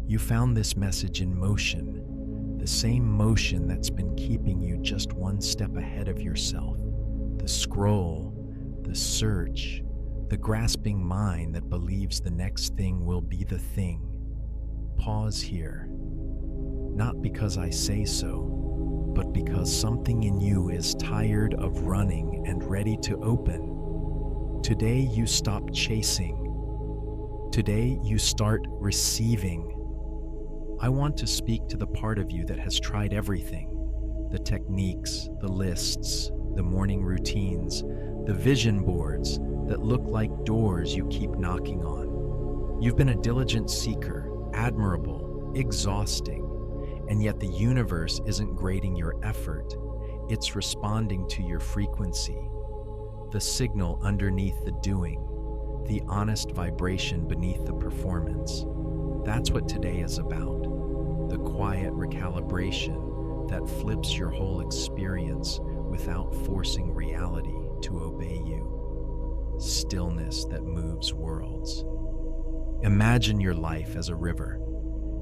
You found this message in motion, the same motion that's been keeping you just one step ahead of yourself. The scroll, the search, the grasping mind that believes the next thing will be the thing. Pause here. Not because I say so, but because something in you is tired of running and ready to open. Today you stop chasing. Today you start receiving. I want to speak to the part of you that has tried everything. The techniques, the lists, the morning routines, the vision boards that look like doors you keep knocking on. You've been a diligent seeker, admirable, exhausting, and yet the universe isn't grading your effort. It's responding to your frequency, the signal underneath the doing, the honest vibration beneath the performance. That's what today is about. The quiet recalibration that flips your whole experience without forcing reality to obey you. Stillness that moves worlds. Imagine your life as a river.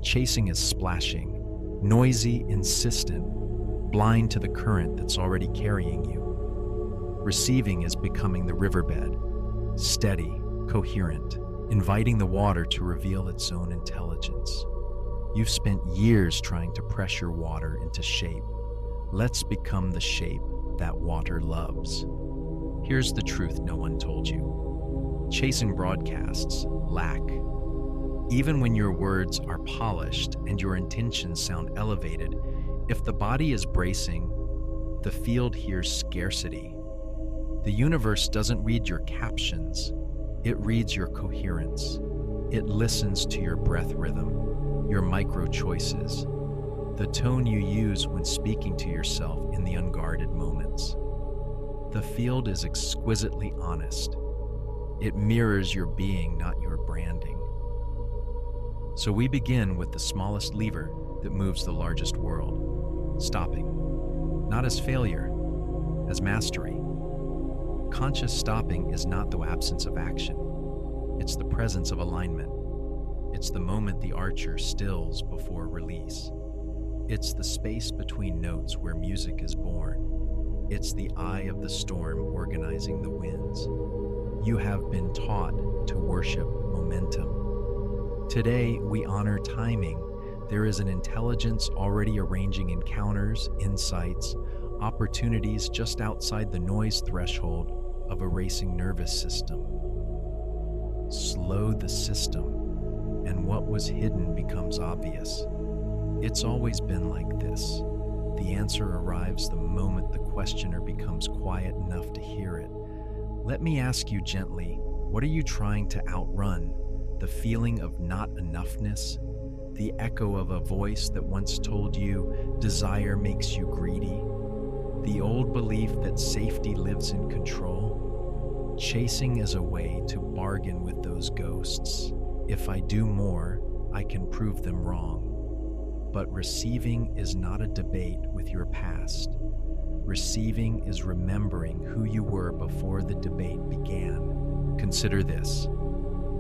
Chasing is splashing, noisy, insistent, blind to the current that's already carrying you. Receiving is becoming the riverbed, steady, coherent, inviting the water to reveal its own intelligence. You've spent years trying to pressure water into shape. Let's become the shape that water loves. Here's the truth no one told you. Chasing broadcasts lack. Even when your words are polished and your intentions sound elevated, if the body is bracing, the field hears scarcity. The universe doesn't read your captions. It reads your coherence. It listens to your breath rhythm, your micro choices, the tone you use when speaking to yourself in the unguarded moments. The field is exquisitely honest. It mirrors your being, not your branding. So we begin with the smallest lever that moves the largest world, stopping, not as failure, as mastery. Conscious stopping is not the absence of action. It's the presence of alignment. It's the moment the archer stills before release. It's the space between notes where music is born. It's the eye of the storm organizing the winds. You have been taught to worship momentum. Today, we honor timing. There is an intelligence already arranging encounters, insights, opportunities just outside the noise threshold of a racing nervous system. Slow the system, and what was hidden becomes obvious. It's always been like this. The answer arrives the moment the questioner becomes quiet enough to hear it. Let me ask you gently, what are you trying to outrun? The feeling of not enoughness? The echo of a voice that once told you desire makes you greedy? The old belief that safety lives in control? Chasing is a way to bargain with those ghosts. If I do more, I can prove them wrong. But receiving is not a debate with your past. Receiving is remembering who you were before the debate began. Consider this.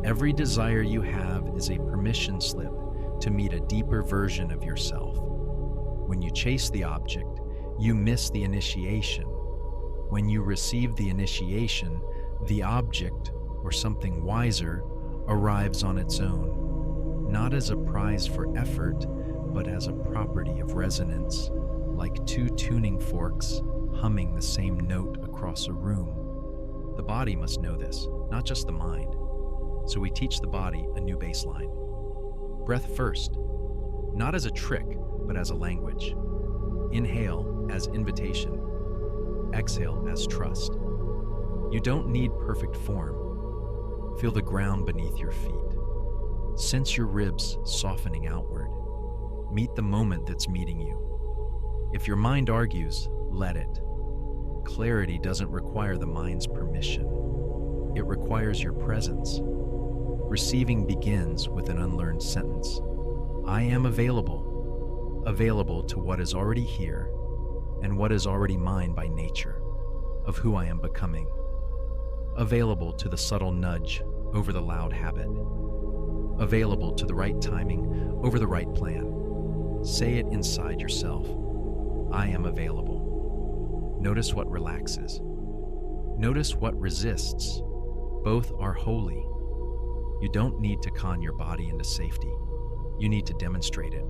Every desire you have is a permission slip to meet a deeper version of yourself. When you chase the object, you miss the initiation. When you receive the initiation, the object, or something wiser, arrives on its own, not as a prize for effort, but as a property of resonance, like two tuning forks humming the same note across a room. The body must know this, not just the mind. So we teach the body a new baseline. Breath first, not as a trick, but as a language. Inhale as invitation. Exhale as trust. You don't need perfect form. Feel the ground beneath your feet. Sense your ribs softening outward. Meet the moment that's meeting you. If your mind argues, let it. Clarity doesn't require the mind's permission. It requires your presence. Receiving begins with an unlearned sentence. I am available. Available to what is already here and what is already mine by nature, of who I am becoming. Available to the subtle nudge over the loud habit. available to the right timing over the right plan. Say it inside yourself. I am available. Notice what relaxes. Notice what resists. Both are holy. You don't need to con your body into safety. You need to demonstrate it.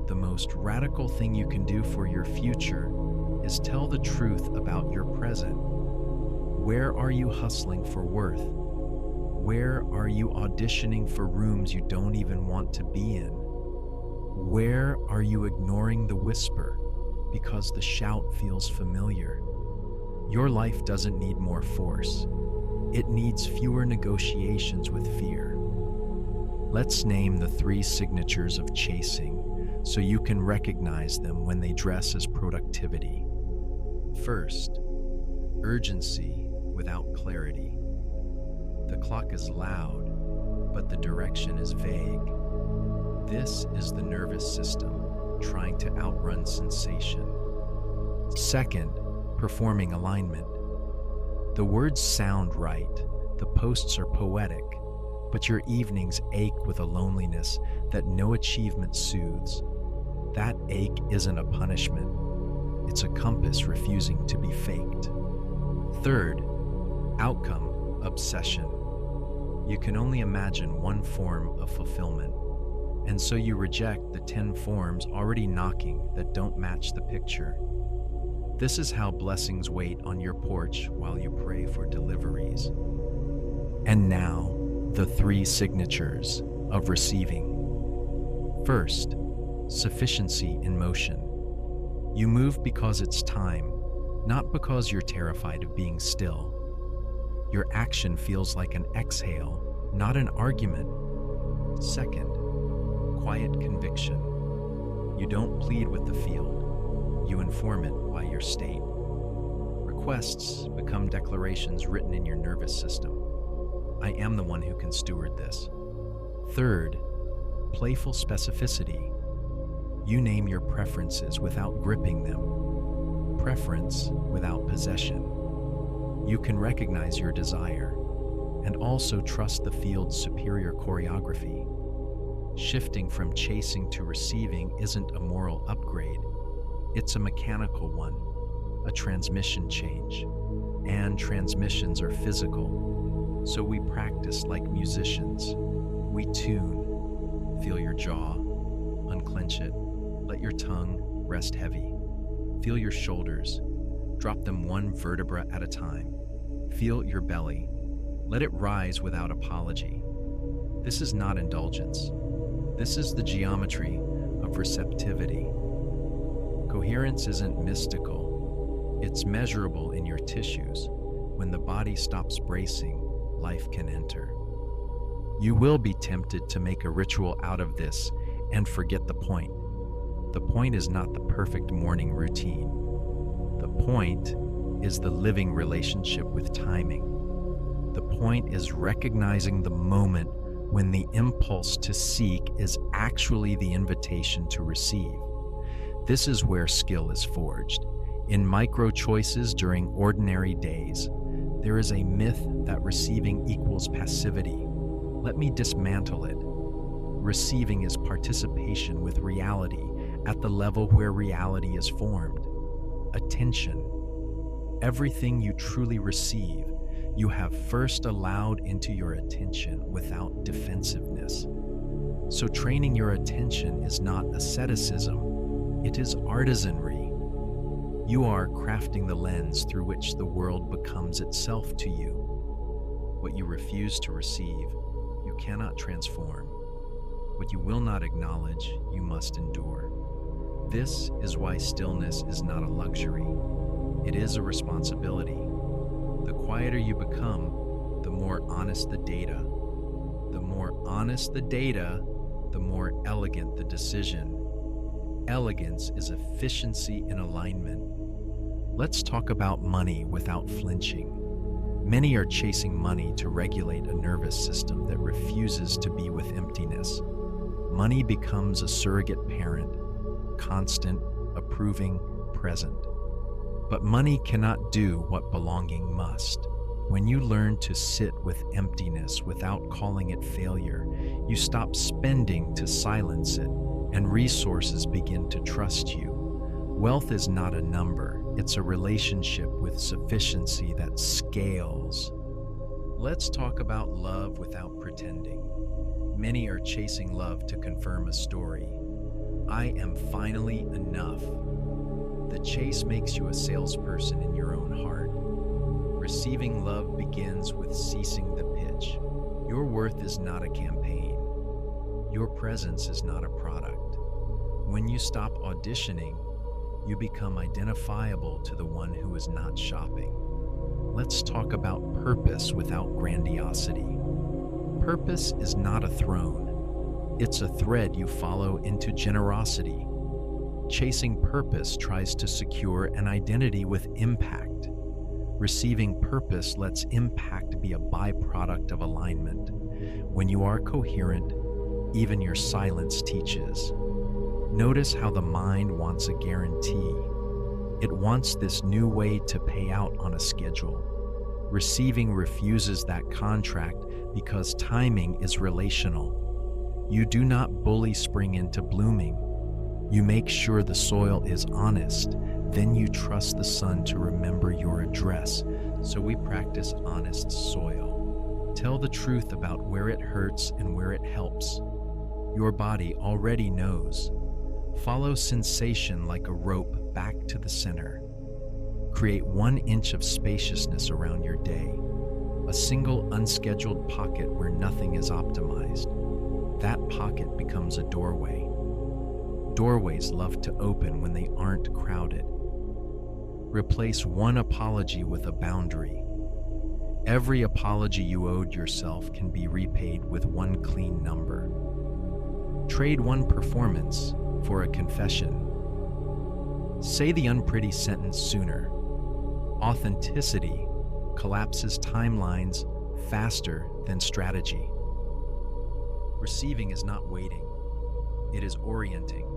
The most radical thing you can do for your future is tell the truth about your present. Where are you hustling for worth? Where are you auditioning for rooms you don't even want to be in? Where are you ignoring the whisper because the shout feels familiar? Your life doesn't need more force. It needs fewer negotiations with fear. Let's name the 3 signatures of chasing so you can recognize them when they dress as productivity. First, urgency without clarity. The clock is loud, but the direction is vague. This is the nervous system trying to outrun sensation. Second, performing alignment. The words sound right, the posts are poetic, but your evenings ache with a loneliness that no achievement soothes. That ache isn't a punishment. It's a compass refusing to be faked. Third, outcome obsession. You can only imagine one form of fulfillment, and so you reject the 10 forms already knocking that don't match the picture. This is how blessings wait on your porch while you pray for deliveries. And now, the 3 signatures of receiving. First, sufficiency in motion. You move because it's time, not because you're terrified of being still. Your action feels like an exhale, not an argument. Second, quiet conviction. You don't plead with the field, you inform it by your state. Requests become declarations written in your nervous system. I am the one who can steward this. Third, playful specificity. You name your preferences without gripping them. Preference without possession. You can recognize your desire and also trust the field's superior choreography. Shifting from chasing to receiving isn't a moral upgrade. It's a mechanical one, a transmission change. And transmissions are physical, so we practice like musicians. We tune. Feel your jaw, unclench it. Let your tongue rest heavy. Feel your shoulders. Drop them one vertebra at a time. Feel your belly. Let it rise without apology. This is not indulgence. This is the geometry of receptivity. Coherence isn't mystical. It's measurable in your tissues. When the body stops bracing, life can enter. You will be tempted to make a ritual out of this and forget the point. The point is not the perfect morning routine. The point is the living relationship with timing. The point is recognizing the moment when the impulse to seek is actually the invitation to receive. This is where skill is forged. In micro choices during ordinary days, there is a myth that receiving equals passivity. Let me dismantle it. Receiving is participation with reality at the level where reality is formed. Attention. Everything you truly receive, you have first allowed into your attention without defensiveness. So training your attention is not asceticism, it is artisanry. You are crafting the lens through which the world becomes itself to you. What you refuse to receive, you cannot transform. What you will not acknowledge, you must endure. This is why stillness is not a luxury. It is a responsibility. The quieter you become, the more honest the data. The more honest the data, the more elegant the decision. Elegance is efficiency in alignment. Let's talk about money without flinching. Many are chasing money to regulate a nervous system that refuses to be with emptiness. Money becomes a surrogate parent, constant, approving, present. But money cannot do what belonging must. When you learn to sit with emptiness without calling it failure, you stop spending to silence it, and resources begin to trust you. Wealth is not a number, it's a relationship with sufficiency that scales. Let's talk about love without pretending. Many are chasing love to confirm a story. I am finally enough. The chase makes you a salesperson in your own heart. Receiving love begins with ceasing the pitch. Your worth is not a campaign. Your presence is not a product. When you stop auditioning, you become identifiable to the one who is not shopping. Let's talk about purpose without grandiosity. Purpose is not a throne. It's a thread you follow into generosity. Chasing purpose tries to secure an identity with impact. Receiving purpose lets impact be a byproduct of alignment. When you are coherent, even your silence teaches. Notice how the mind wants a guarantee. It wants this new way to pay out on a schedule. Receiving refuses that contract because timing is relational. You do not bully spring into blooming. You make sure the soil is honest. Then you trust the sun to remember your address. So we practice honest soil. Tell the truth about where it hurts and where it helps. Your body already knows. Follow sensation like a rope back to the center. Create 1 inch of spaciousness around your day. A single unscheduled pocket where nothing is optimized. That pocket becomes a doorway. Doorways love to open when they aren't crowded. Replace one apology with a boundary. Every apology you owed yourself can be repaid with one clean number. Trade one performance for a confession. Say the unpretty sentence sooner. Authenticity collapses timelines faster than strategy. Receiving is not waiting. It is orienting.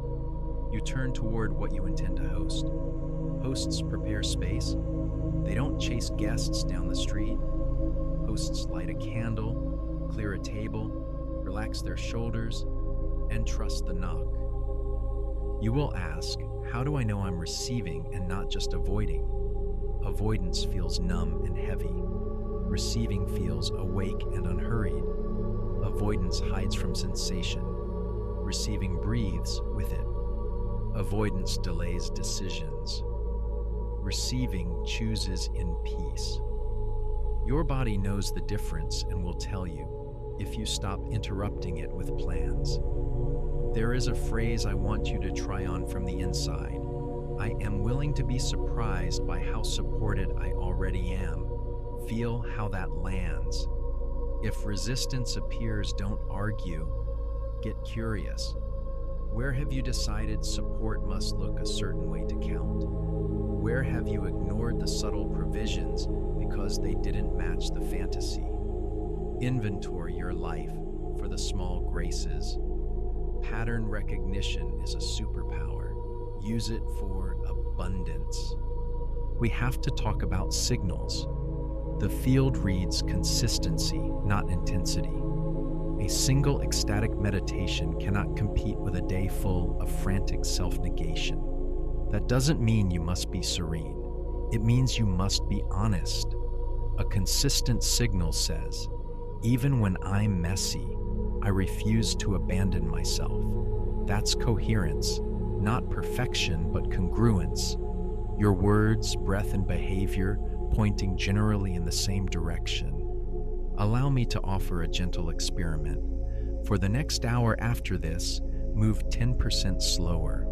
You turn toward what you intend to host. Hosts prepare space. They don't chase guests down the street. Hosts light a candle, clear a table, relax their shoulders, and trust the knock. You will ask, how do I know I'm receiving and not just avoiding? Avoidance feels numb and heavy. Receiving feels awake and unhurried. Avoidance hides from sensation. Receiving breathes with it. Avoidance delays decisions. Receiving chooses in peace. Your body knows the difference and will tell you if you stop interrupting it with plans. There is a phrase I want you to try on from the inside. I am willing to be surprised by how supported I already am. Feel how that lands. If resistance appears, don't argue. Get curious. Where have you decided support must look a certain way to count? Where have you ignored the subtle provisions because they didn't match the fantasy? Inventory your life for the small graces. Pattern recognition is a superpower. Use it for abundance. We have to talk about signals. The field reads consistency, not intensity. A single ecstatic meditation cannot compete with a day full of frantic self-negation. That doesn't mean you must be serene. It means you must be honest. A consistent signal says, even when I'm messy, I refuse to abandon myself. That's coherence, not perfection, but congruence. Your words, breath, and behavior pointing generally in the same direction. Allow me to offer a gentle experiment. For the next hour after this, move 10% slower.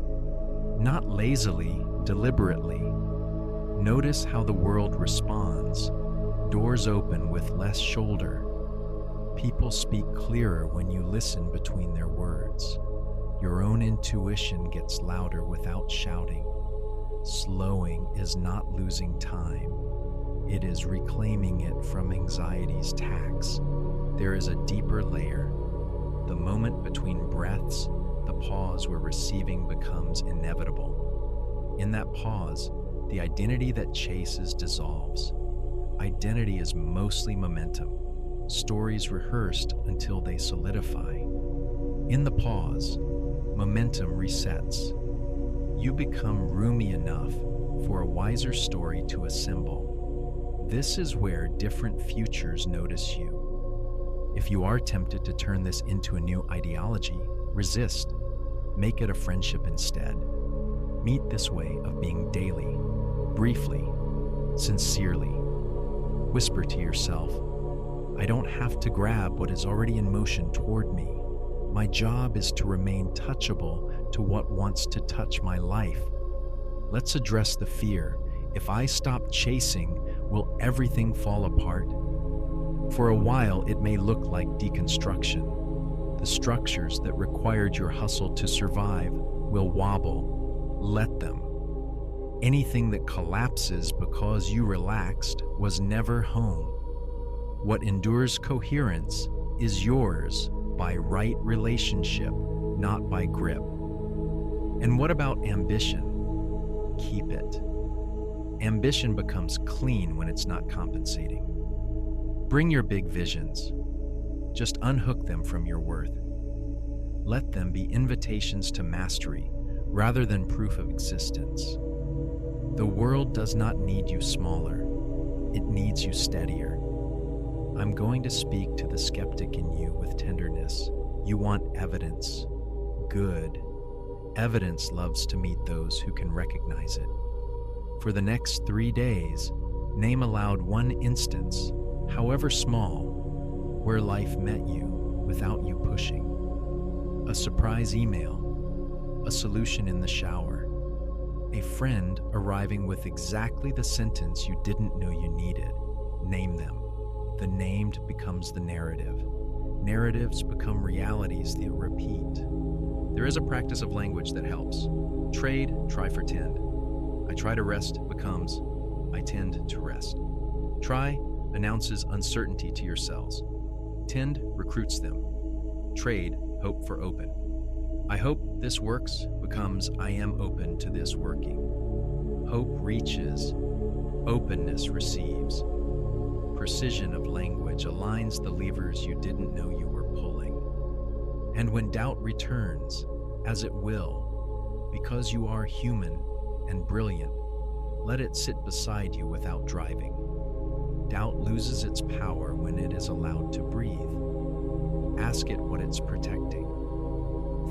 Not lazily, deliberately. Notice how the world responds. Doors open with less shoulder. People speak clearer when you listen between their words. Your own intuition gets louder without shouting. Slowing is not losing time. It is reclaiming it from anxiety's tax. There is a deeper layer. The moment between breaths, the pause where receiving becomes inevitable. In that pause, the identity that chases dissolves. Identity is mostly momentum, stories rehearsed until they solidify. In the pause, momentum resets. You become roomy enough for a wiser story to assemble. This is where different futures notice you. If you are tempted to turn this into a new ideology, resist. Make it a friendship instead. Meet this way of being daily, briefly, sincerely. Whisper to yourself, I don't have to grab what is already in motion toward me. My job is to remain touchable to what wants to touch my life. Let's address the fear. If I stop chasing, will everything fall apart? For a while, it may look like deconstruction. The structures that required your hustle to survive will wobble. Let them. Anything that collapses because you relaxed was never home. What endures coherence is yours by right relationship, not by grip. And what about ambition? Keep it. Ambition becomes clean when it's not compensating. Bring your big visions. Just unhook them from your worth. Let them be invitations to mastery rather than proof of existence. The world does not need you smaller. It needs you steadier. I'm going to speak to the skeptic in you with tenderness. You want evidence. Good. Evidence loves to meet those who can recognize it. For the next 3 days, name aloud one instance, however small, where life met you without you pushing. A surprise email, a solution in the shower, a friend arriving with exactly the sentence you didn't know you needed. Name them. The named becomes the narrative. Narratives become realities that repeat. There is a practice of language that helps. Trade, try for tend. I try to rest becomes, I tend to rest. Try announces uncertainty to your cells. Tend recruits them. Trade, hope for open. I hope this works becomes I am open to this working. Hope reaches, openness receives. Precision of language aligns the levers you didn't know you were pulling. And when doubt returns, as it will, because you are human and brilliant, let it sit beside you without driving. Doubt loses its power when it is allowed to breathe. Ask it what it's protecting.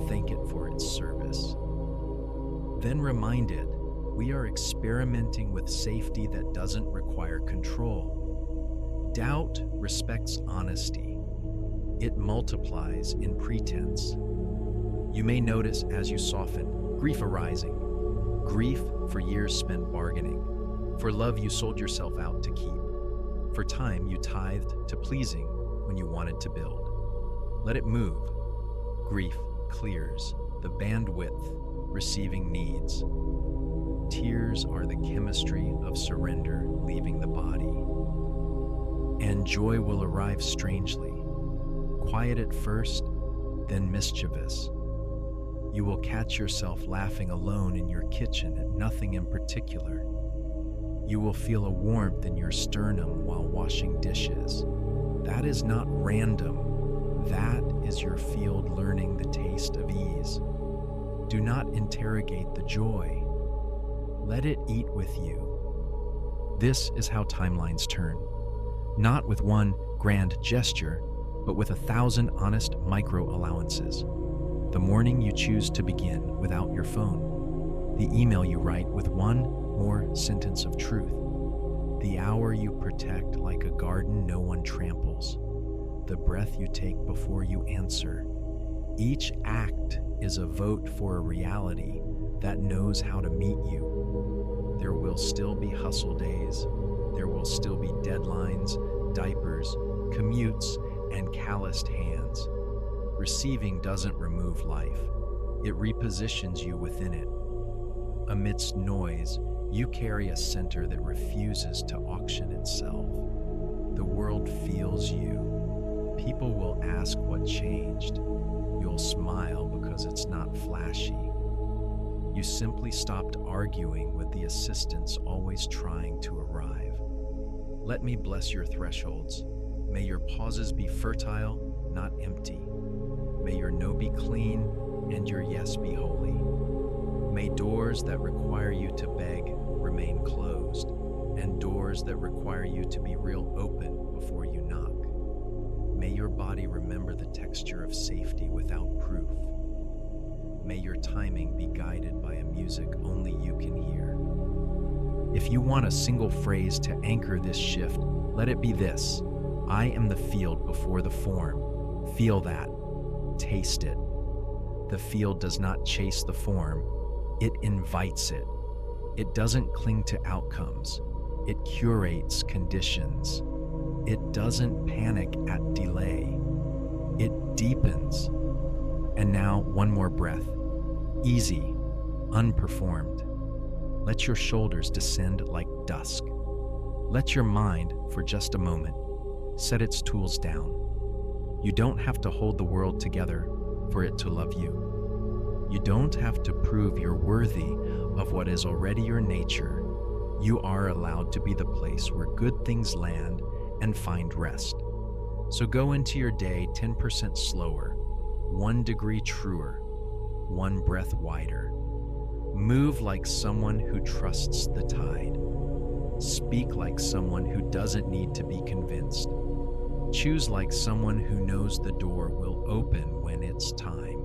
Thank it for its service. Then remind it, we are experimenting with safety that doesn't require control. Doubt respects honesty. It multiplies in pretense. You may notice as you soften, grief arising. Grief for years spent bargaining. For love you sold yourself out to keep. For time you tithed to pleasing when you wanted to build. Let it move. Grief clears the bandwidth receiving needs. Tears are the chemistry of surrender leaving the body. And joy will arrive strangely, quiet at first, then mischievous. You will catch yourself laughing alone in your kitchen at nothing in particular. You will feel a warmth in your sternum while washing dishes. That is not random. That is your field learning the taste of ease. Do not interrogate the joy. Let it eat with you. This is how timelines turn. Not with one grand gesture, but with 1,000 honest micro-allowances. The morning you choose to begin without your phone. The email you write with one more sentence of truth. The hour you protect like a garden no one tramples. The breath you take before you answer. Each act is a vote for a reality that knows how to meet you. There will still be hustle days. There will still be deadlines, diapers, commutes, and calloused hands. Receiving doesn't remove life. It repositions you within it. Amidst noise, you carry a center that refuses to auction itself. The world feels you. People will ask what changed. You'll smile because it's not flashy. You simply stopped arguing with the assistants always trying to arrive. Let me bless your thresholds. May your pauses be fertile, not empty. May your no be clean and your yes be holy. May doors that require you to beg remain closed, and doors that require you to be real open before you knock. May your body remember the texture of safety without proof. May your timing be guided by a music only you can hear. If you want a single phrase to anchor this shift, let it be this: I am the field before the form. Feel that. Taste it. The field does not chase the form, it invites it. It doesn't cling to outcomes, it curates conditions. It doesn't panic at delay, it deepens. And now, one more breath. Easy, unperformed. Let your shoulders descend like dusk. Let your mind, for just a moment, set its tools down. You don't have to hold the world together for it to love you. You don't have to prove you're worthy of what is already your nature. You are allowed to be the place where good things land and find rest. So go into your day 10% slower, 1 degree truer, 1 breath wider. Move like someone who trusts the tide. Speak like someone who doesn't need to be convinced. Choose like someone who knows the door will open when it's time.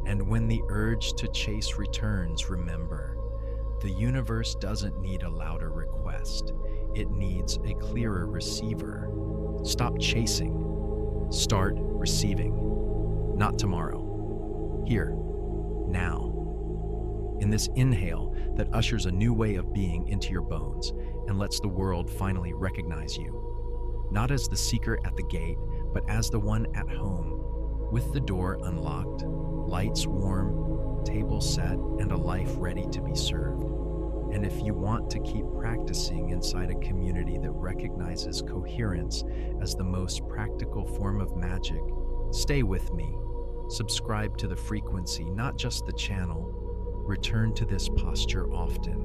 And when the urge to chase returns, remember, the universe doesn't need a louder request. It needs a clearer receiver. Stop chasing. Start receiving. Not tomorrow. Here. Now. In this inhale that ushers a new way of being into your bones and lets the world finally recognize you. Not as the seeker at the gate, but as the one at home, with the door unlocked, lights warm, table set, and a life ready to be served. And if you want to keep practicing inside a community that recognizes coherence as the most practical form of magic, stay with me. Subscribe to the frequency, not just the channel. Return to this posture often.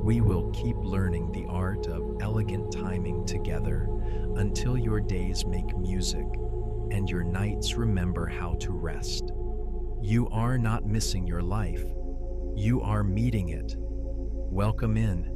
We will keep learning the art of elegant timing together until your days make music and your nights remember how to rest. You are not missing your life. You are meeting it. Welcome in.